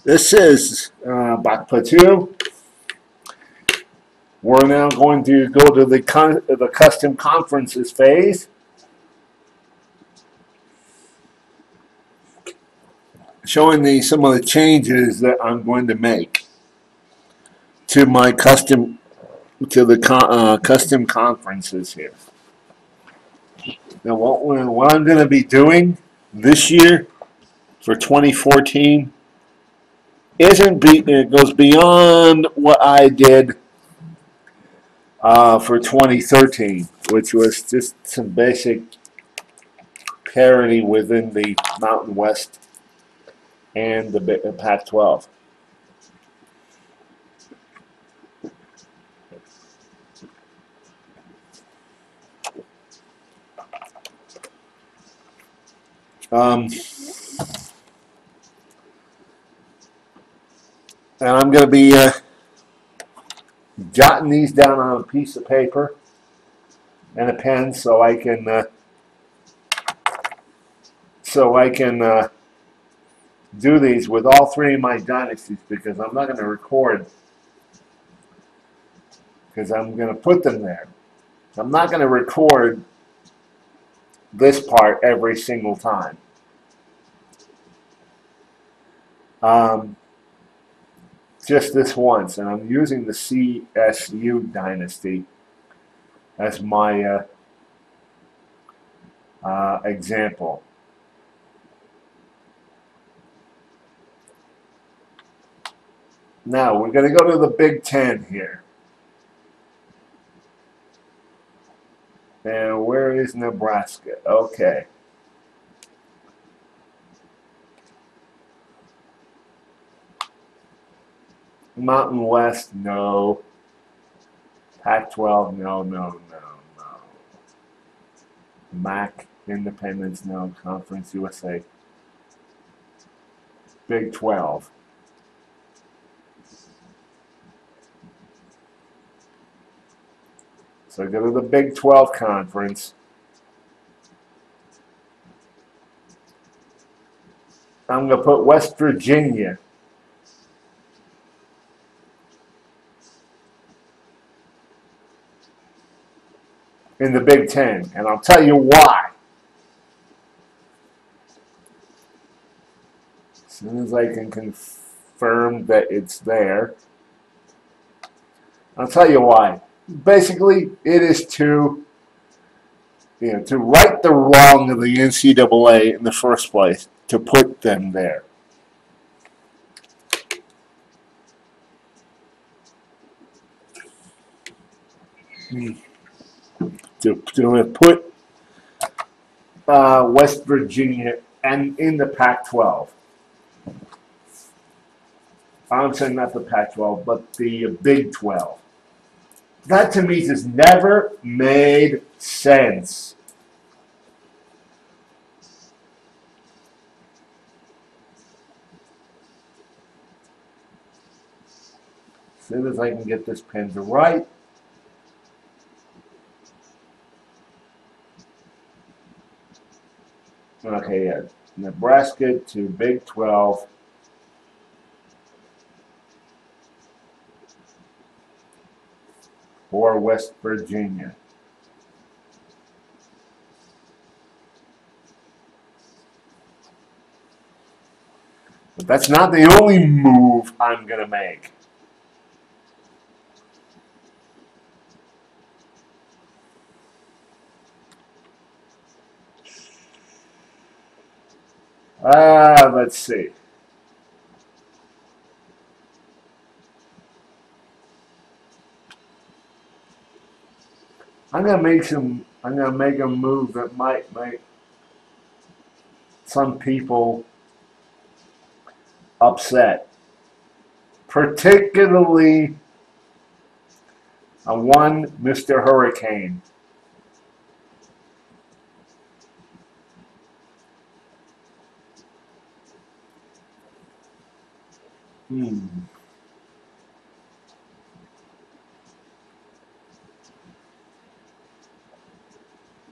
This is back plateau. We're now going to go to the custom conferences phase. Showing some of the changes that I'm going to make to my custom conferences here. Now, what I'm going to be doing this year for 2014 it goes beyond what I did for 2013, which was just some basic parity within the Mountain West and the Pac-12. And I'm going to be jotting these down on a piece of paper and a pen so I can do these with all three of my dynasties, because I'm not going to record, because I'm going to put them there. I'm not going to record this part every single time. Just this once, and I'm using the CSU dynasty as my example. Now we're going to go to the Big Ten here. And where is Nebraska? Okay. Mountain West, no. Pac-12, no. MAC, Independence, no. Conference USA. Big 12. So go to the Big 12 conference. I'm going to put West Virginia in the Big Ten, and I'll tell you why. As soon as I can confirm that it's there, I'll tell you why. Basically, it is to right the wrong of the NCAA in the first place, to put them there. To put West Virginia and in the Pac-12. I'm saying not the Pac-12, but the Big 12. That to me just never made sense. As soon as I can get this pen to write. Okay, yeah. Nebraska to Big 12. Or West Virginia. But that's not the only move I'm going to make. Let's see. I'm gonna make a move that might make some people upset, particularly one Mr. Hurricane.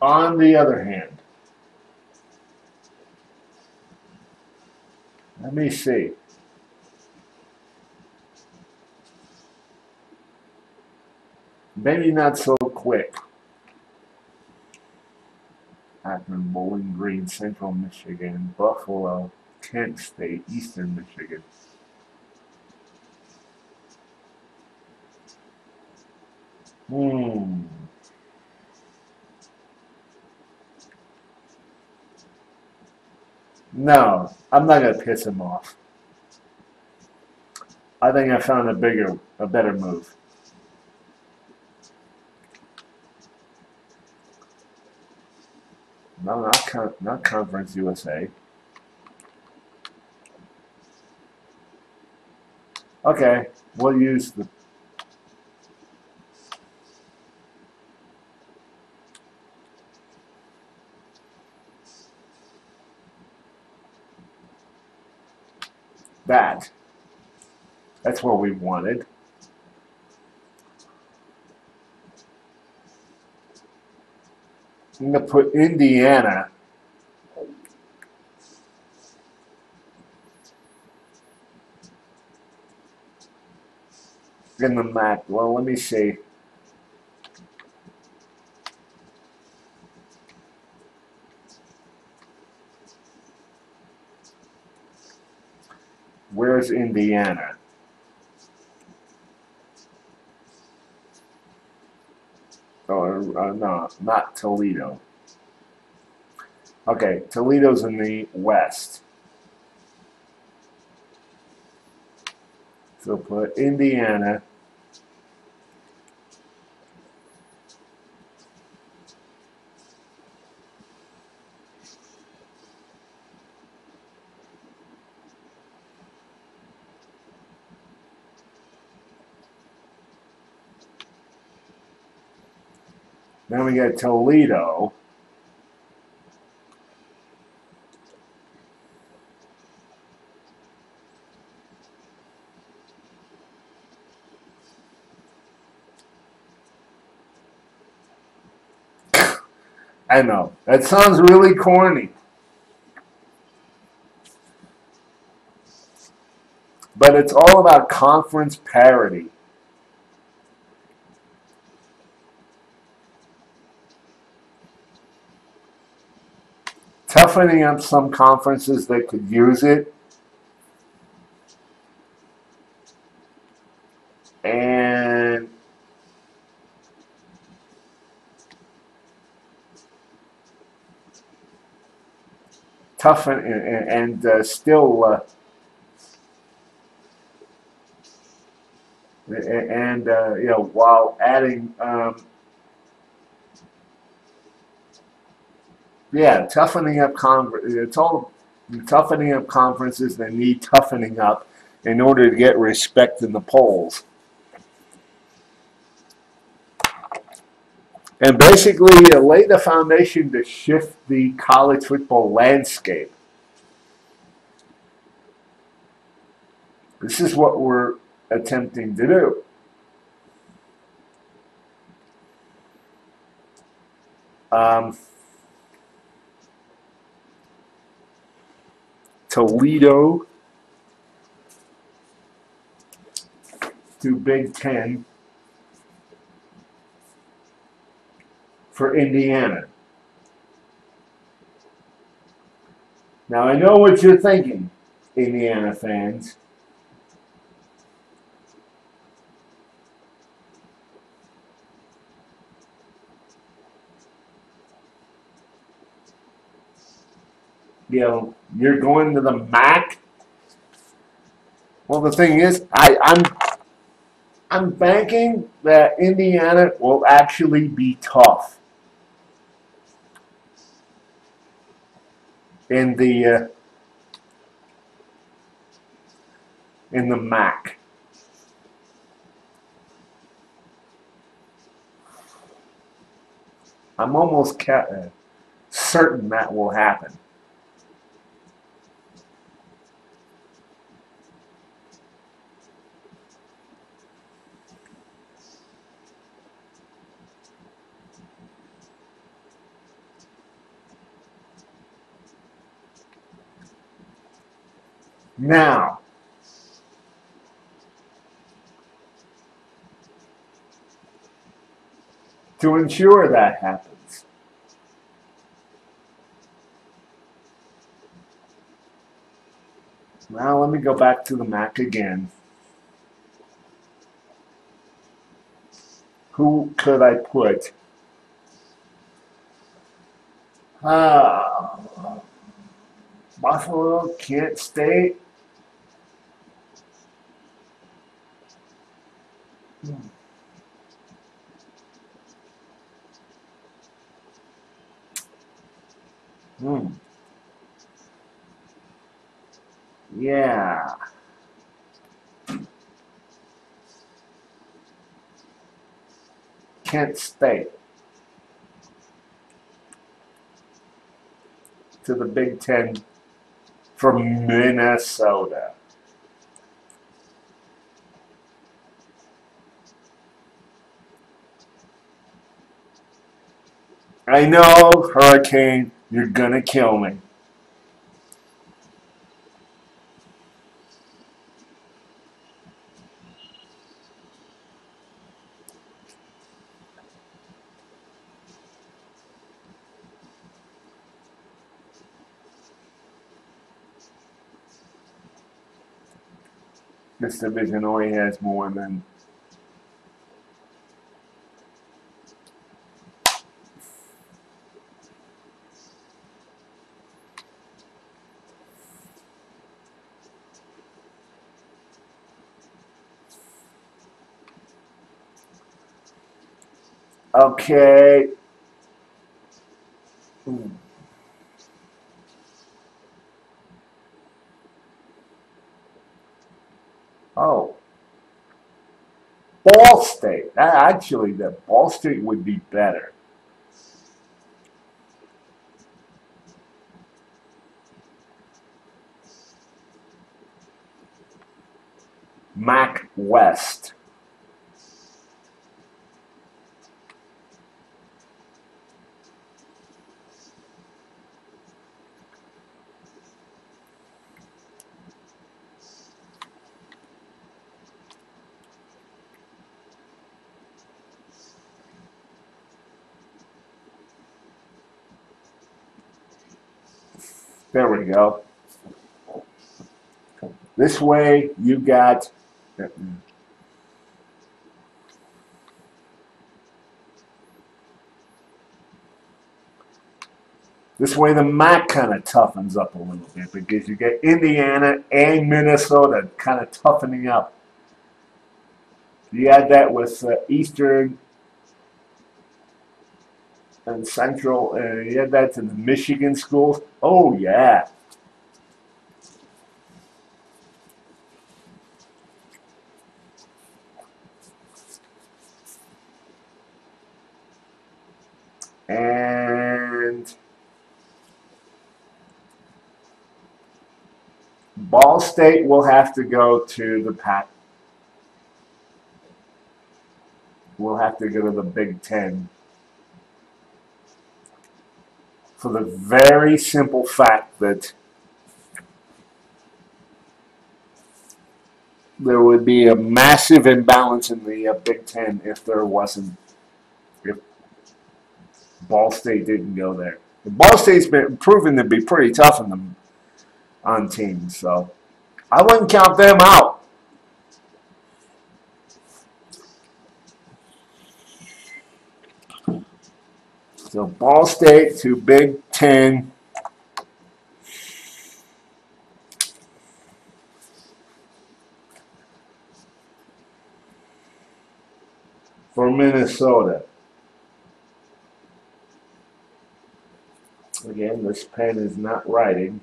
On the other hand, let me see. Maybe not so quick. Akron, Bowling Green, Central Michigan, Buffalo, Kent State, Eastern Michigan. No, I'm not gonna piss him off. I think I found a better move. No, not Conference USA. Okay, we'll use that. That's what we wanted. I'm going to put Indiana in the MAC. Well, let me see. Where's Indiana? Oh, no, not Toledo. Okay, Toledo's in the west. So put Indiana. Then we got Toledo. I know, that sounds really corny. But it's all about conference parity. Toughening up some conferences that could use it. And toughen and still you know, while adding yeah, toughening up it's all toughening up conferences that need toughening up in order to get respect in the polls. And basically lay the foundation to shift the college football landscape. This is what we're attempting to do. Toledo to Big Ten for Indiana. Now I know what you're thinking, Indiana fans. You know, you're going to the MAC. Well, the thing is, I'm banking that Indiana will actually be tough in the MAC. I'm almost certain that will happen. Now, to ensure that happens. Now let me go back to the MAC again. Who could I put? Buffalo, Kent State. Yeah. Kent State to the Big Ten from Minnesota. I know, Hurricane, you're gonna kill me. This division only has more than okay. Oh, Ball State. Actually, the Ball State would be better. MAC West. There we go. This way you got this way the MAC kind of toughens up a little bit because you get Indiana and Minnesota kind of toughening up. You add that with Eastern and Central, and you add that to the Michigan schools. Oh yeah. And Ball State will have to go to the Pac. We'll have to go to the Big Ten for the very simple fact that there would be a massive imbalance in the Big Ten if Ball State didn't go there. Ball State's been proven to be pretty tough on teams, so I wouldn't count them out. So Ball State to Big Ten. For Minnesota. Again, this pen is not writing.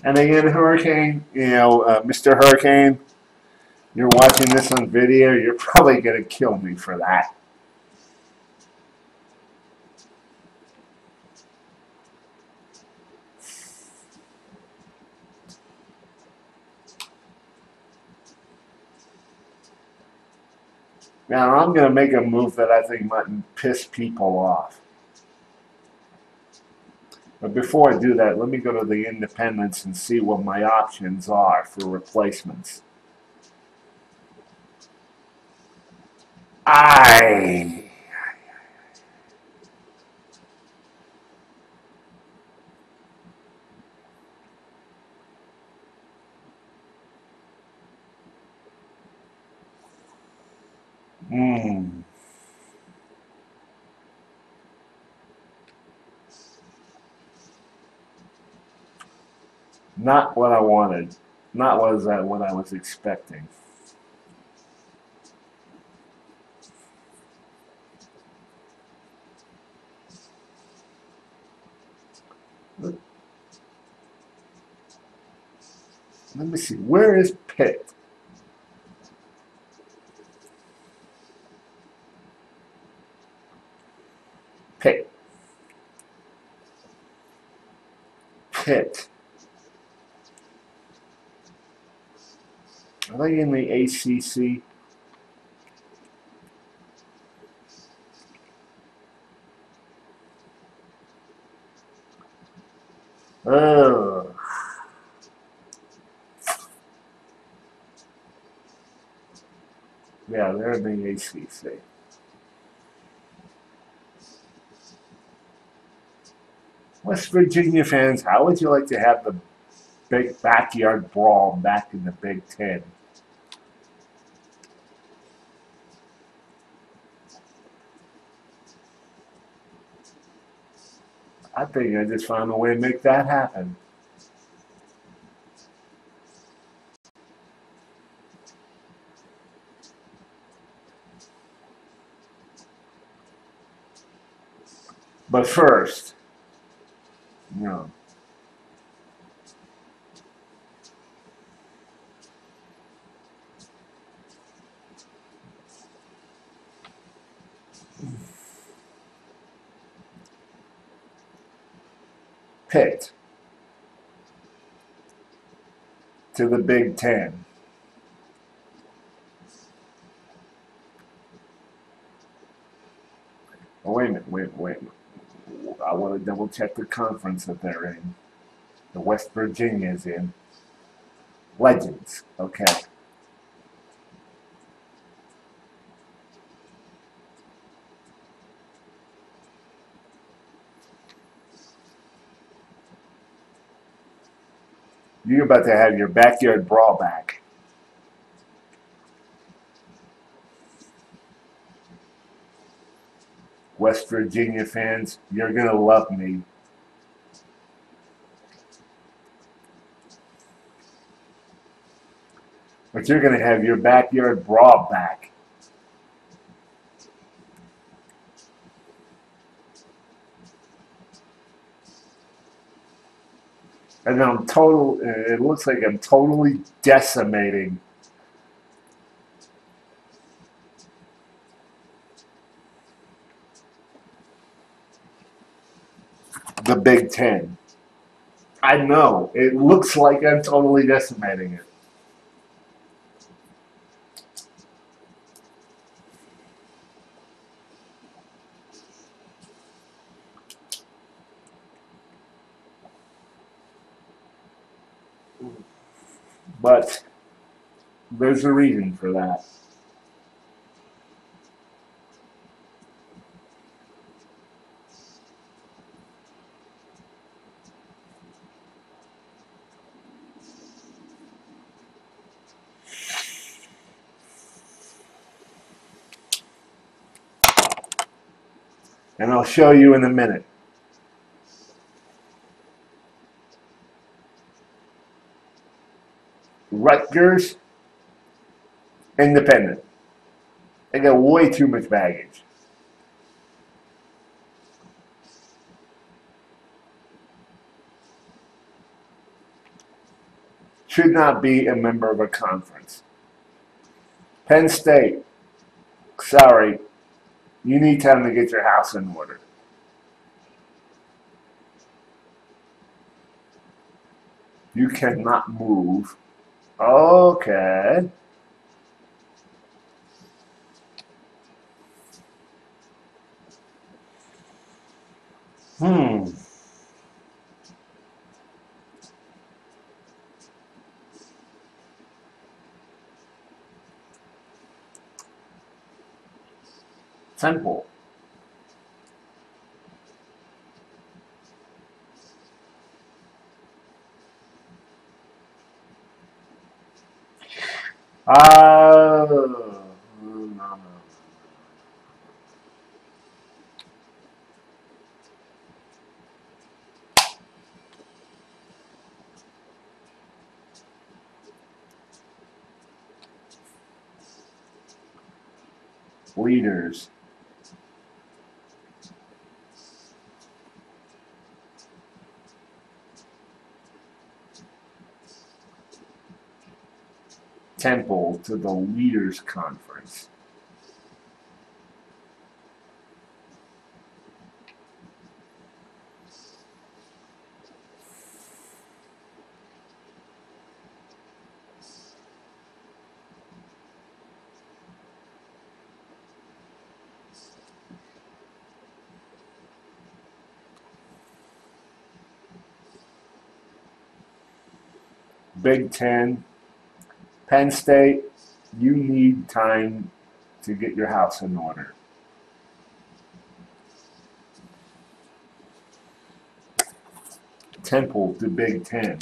And again, Hurricane, Mr. Hurricane, you're watching this on video, you're probably going to kill me for that. Now I'm going to make a move that I think might piss people off. But before I do that, let me go to the independents and see what my options are for replacements. I not what I wanted. Not what I was expecting. Let me see. Where is Pitt? Pitt. Pitt. Are they in the ACC? Oh. Yeah, they're in the ACC. West Virginia fans, how would you like to have the big backyard brawl back in the Big Ten? I think I just found a way to make that happen. But first, you know, Pitt to the Big Ten. Oh, wait a minute, wait a minute. I want to double check the conference that they're in. The West Virginia is in. Legends, okay. You're about to have your backyard brawl back. West Virginia fans, you're going to love me. But you're going to have your backyard brawl back. And it looks like I'm totally decimating the Big Ten. I know, it looks like I'm totally decimating it. But there's a reason for that. And I'll show you in a minute. Rutgers, independent. They got way too much baggage. Should not be a member of a conference. Penn State, sorry, you need time to get your house in order. You cannot move. Okay. Hmm. Temple. No. Leaders. Temple to the Leaders Conference. Big Ten. Penn State, you need time to get your house in order. Temple to Big Ten.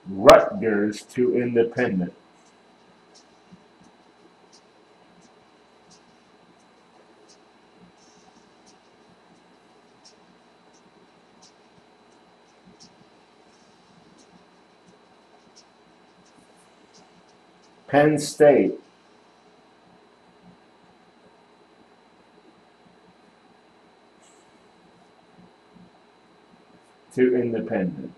Rutgers to Independent. Penn State to Independent.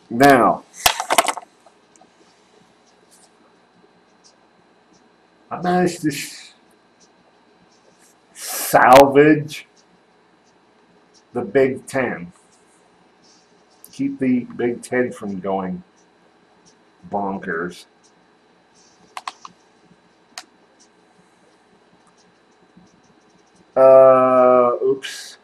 Now, I managed to salvage the Big Ten. Keep the Big Ten from going bonkers. Oops.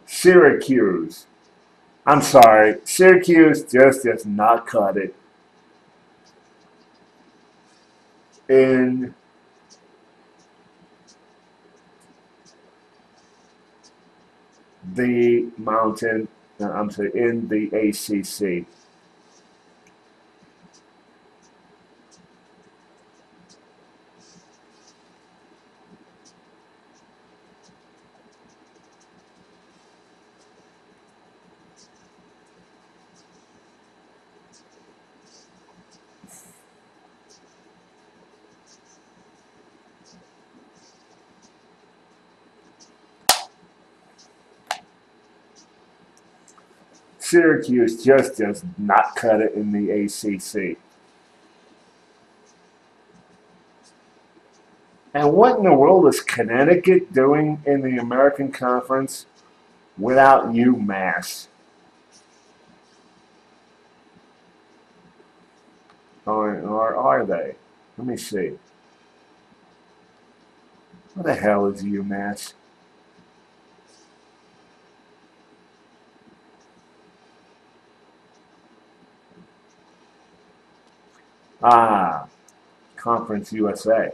Syracuse. I'm sorry. Syracuse just does not cut it in the mountain. I'm sorry, in the ACC. Syracuse just does not cut it in the ACC. And what in the world is Connecticut doing in the American Conference without UMass? Or are they? Let me see. What the hell is UMass? Ah, Conference USA,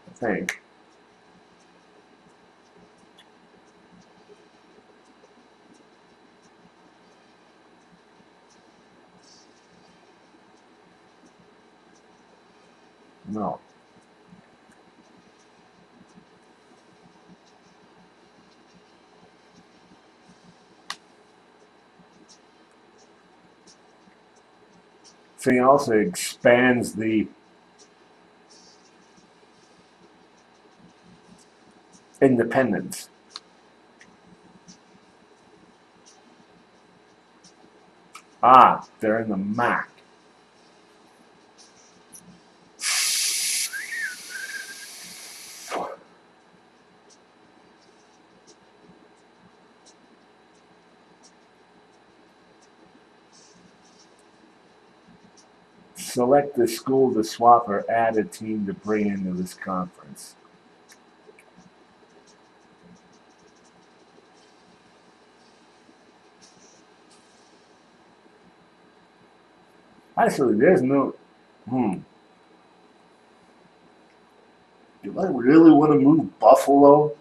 I think. No. thing also expands the independence. Ah, they're in the MAC. Select the school to swap or add a team to bring into this conference. Actually, there's no. Do I really want to move Buffalo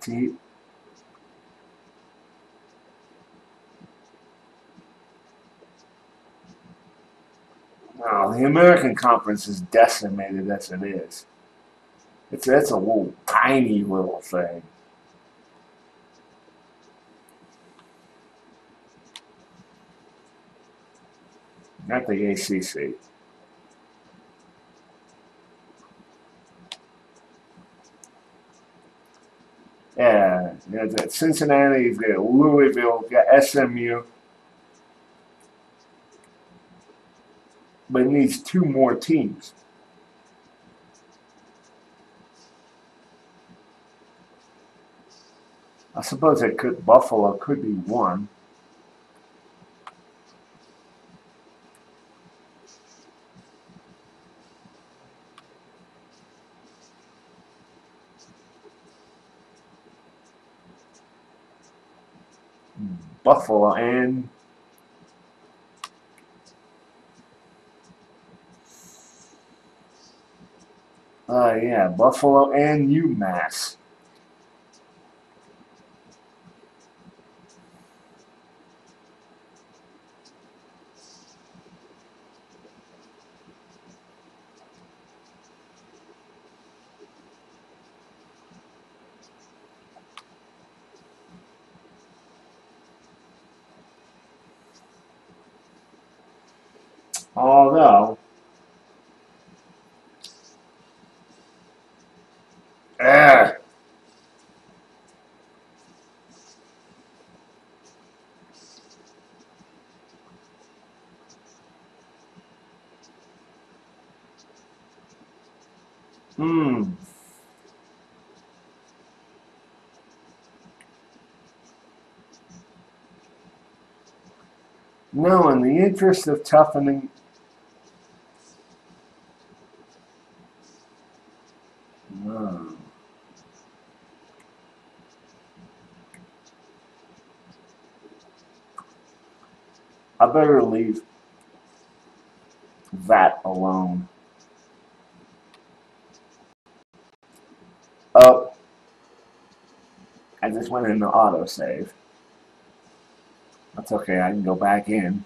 to? No, the American Conference is decimated as it is. It's a little tiny little thing. Not the ACC. Yeah, Cincinnati, you've got Louisville, you've got SMU, but it needs two more teams. I suppose Buffalo could be one. Buffalo and yeah, Buffalo and UMass. Although, ah, hmm. No, in the interest of toughening, no. I better leave that alone. Oh, I just went into autosave. That's okay, I can go back in.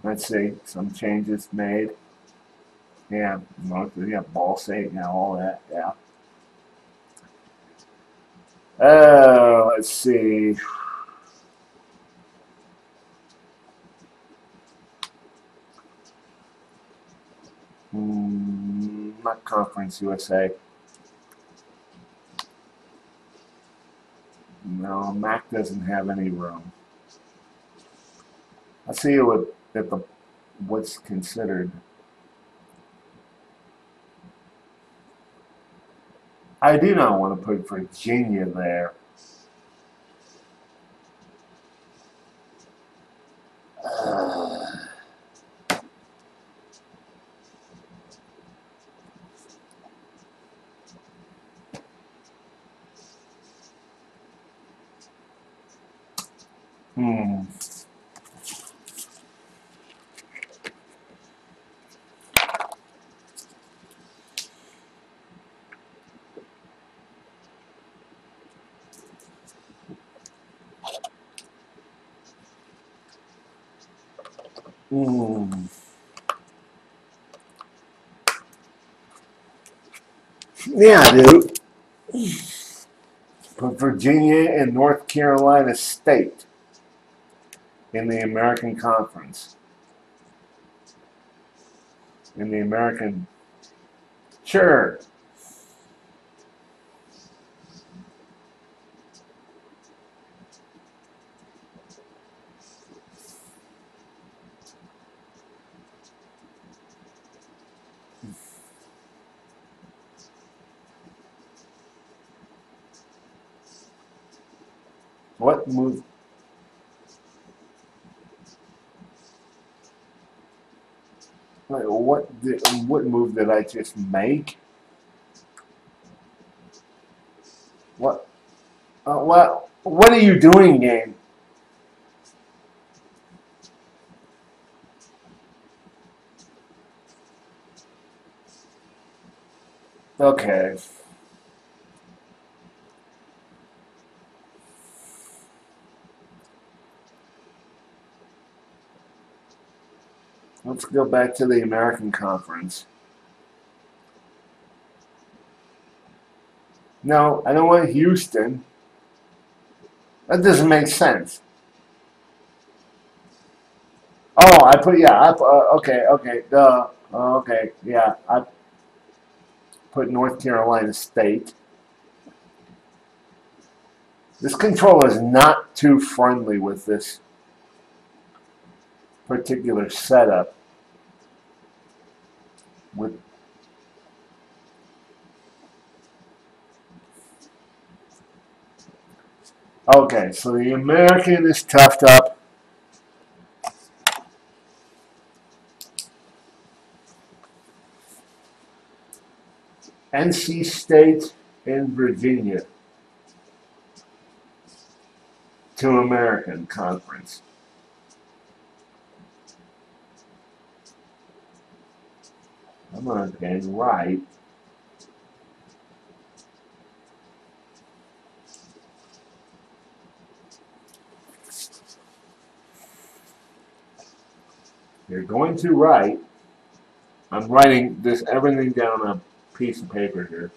Let's see, some changes made. Yeah, yeah, ball state, yeah, all that, yeah. Let's see. Not Conference USA. No, Mac doesn't have any room. Let's see what's considered. I do not want to put Virginia there. Hmm. Hmm. Yeah, dude. Put Virginia and North Carolina State in the American Conference. In the American. Sure. What move? What move did I just make? What? What are you doing, game? Okay. Let's go back to the American Conference. No, I don't want Houston. That doesn't make sense. Oh, I put yeah. Okay. Okay, yeah. I put North Carolina State. This controller is not too friendly with this particular setup. With okay, so the American is toughed up. NC State and Virginia to American Conference. I'm not getting right. You're going to write. I'm writing this everything down on a piece of paper here.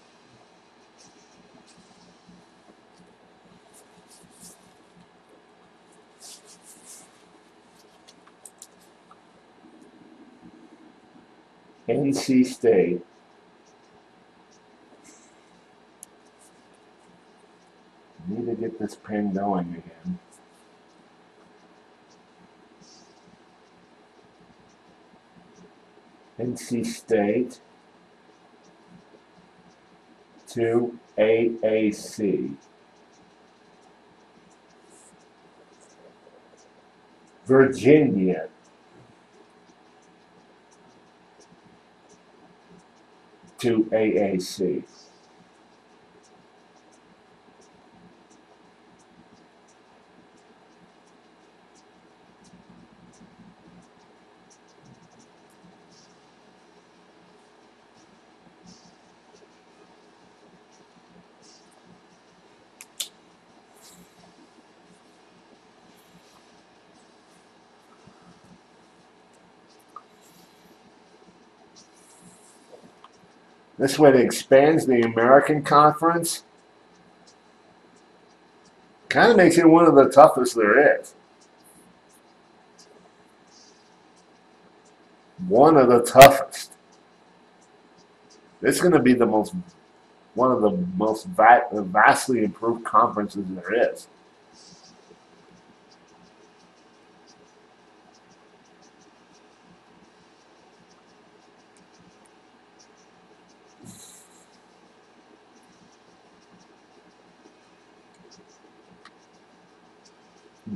NC State. Need to get this pen going again. NC State to AAC. Virginia to AAC. This way it expands the American Conference. Kind of makes it one of the toughest there is. One of the toughest. It's going to be one of the most vastly improved conferences there is.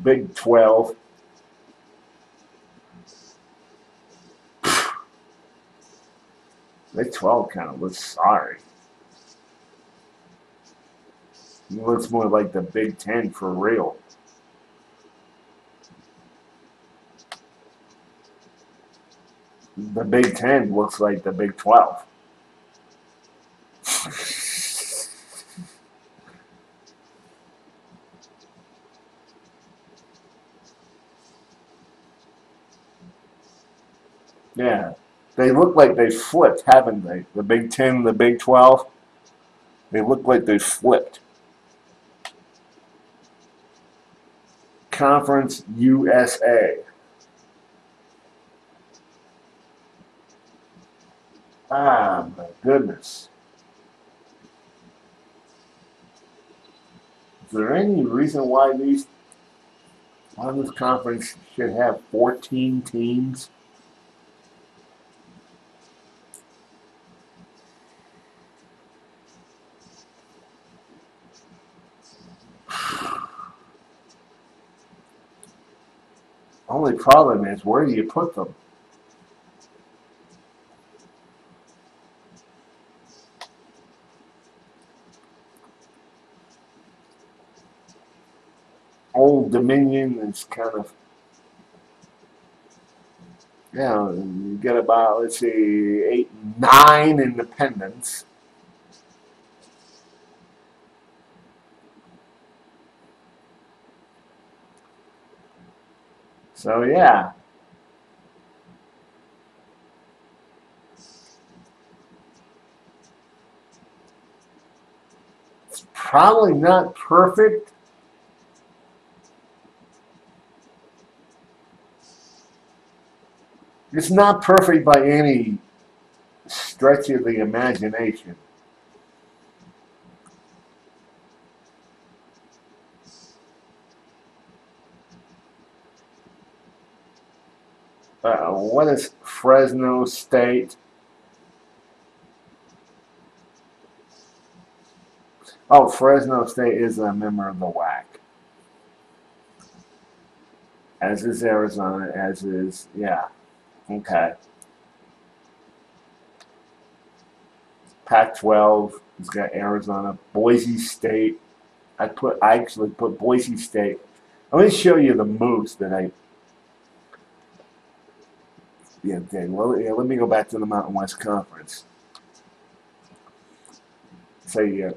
Big 12. Big 12 kind of looks sorry. It looks more like the Big 10 for real. The Big 10 looks like the Big 12. Yeah, they look like they flipped, haven't they? The Big 10 and the Big 12. They look like they flipped. Conference USA. Ah, my goodness. Is there any reason why this conference should have 14 teams? Only problem is, where do you put them? Old Dominion is kind of, yeah, you get about, let's see, 8, 9 independents. So, yeah. It's probably not perfect. It's not perfect by any stretch of the imagination. What is Fresno State? Oh, Fresno State is a member of the WAC. As is Arizona, as is, yeah. Okay. Pac-12 has got Arizona, Boise State. I actually put Boise State. Let me show you the moves that I. Yeah, okay. Well, yeah, let me go back to the Mountain West Conference. Say,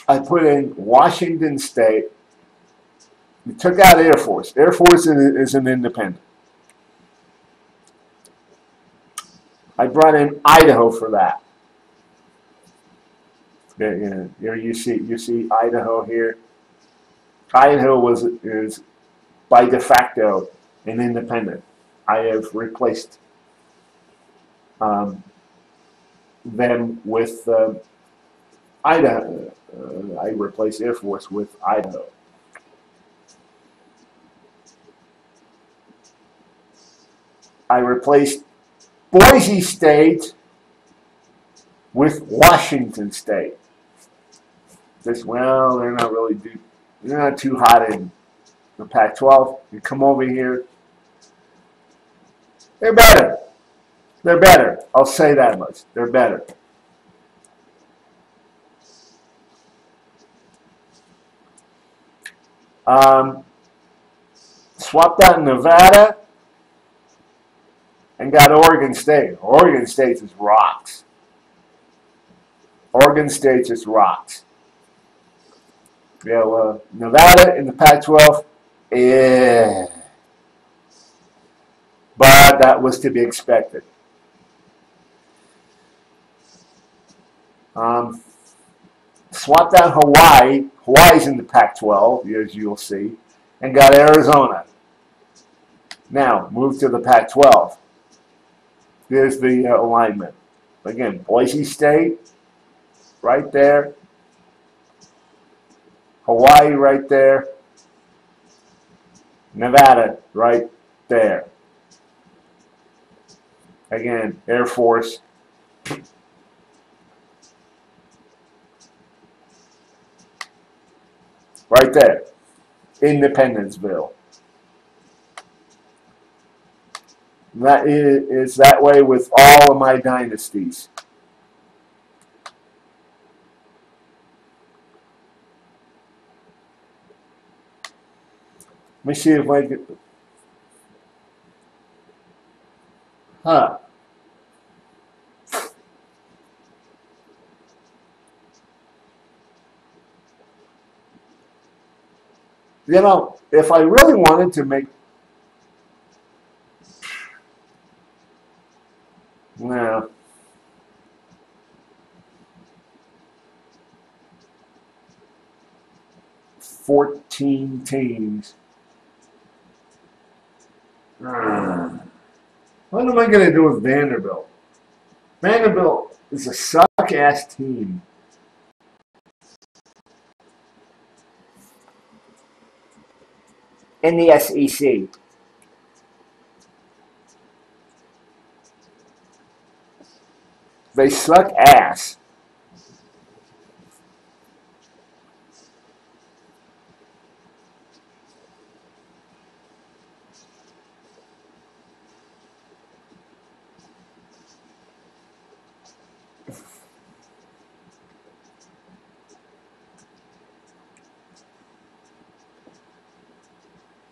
I put in Washington State. We took out Air Force. Air Force is an independent. I brought in Idaho for that. Here you see Idaho here. Idaho is by de facto an independent. I have replaced them with Idaho. I replaced Air Force with Idaho. I replaced Boise State with Washington State. Well, they're not really they're not too hot in the Pac-12. You come over here, they're better. They're better. I'll say that much. They're better. Swapped out Nevada and got Oregon State. Oregon State just rocks. Oregon State just rocks. Yeah, Nevada in the Pac-12, yeah. But that was to be expected. Swapped out Hawaii. Hawaii's in the Pac-12, as you'll see, and got Arizona. Now, move to the Pac-12. Here's the alignment. Again, Boise State, right there. Hawaii, right there. Nevada, right there. Again, Air Force. Right there. Independenceville. That is that way with all of my dynasties. Let me see if I can. Huh. You know, if I really wanted to make. No. 14 teams. What am I going to do with Vanderbilt? Vanderbilt is a suck-ass team. In the SEC. They suck ass.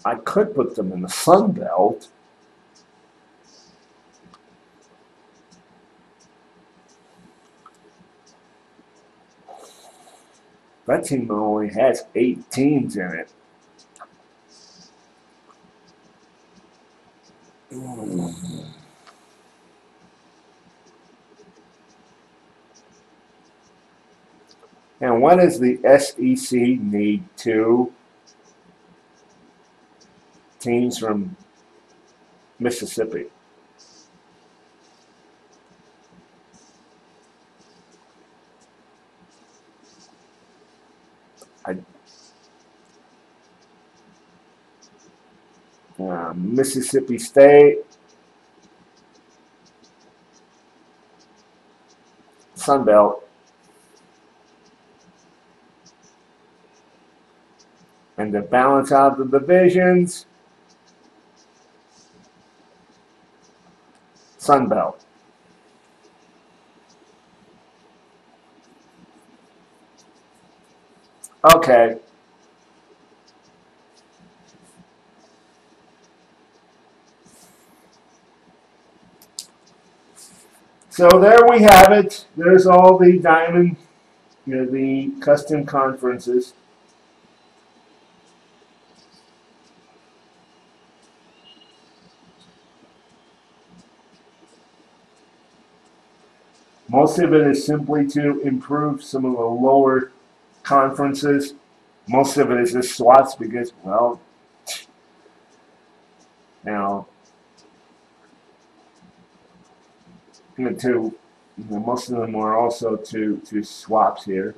I could put them in the Sun Belt. That team only has 8 teams in it. And what does the SEC need? 2 teams from Mississippi. Mississippi State, Sun Belt, and to balance out the divisions, Sun Belt. Okay. So there we have it. There's all the diamond, the custom conferences. Most of it is simply to improve some of the lower conferences. Most of it is just swaps because, well, most of them are also to swaps here.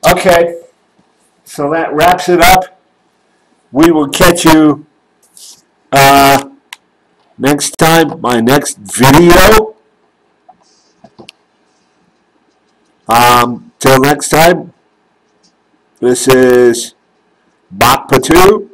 Okay, so that wraps it up. We will catch you next time, my next video. Till next time, this is Bach Patu.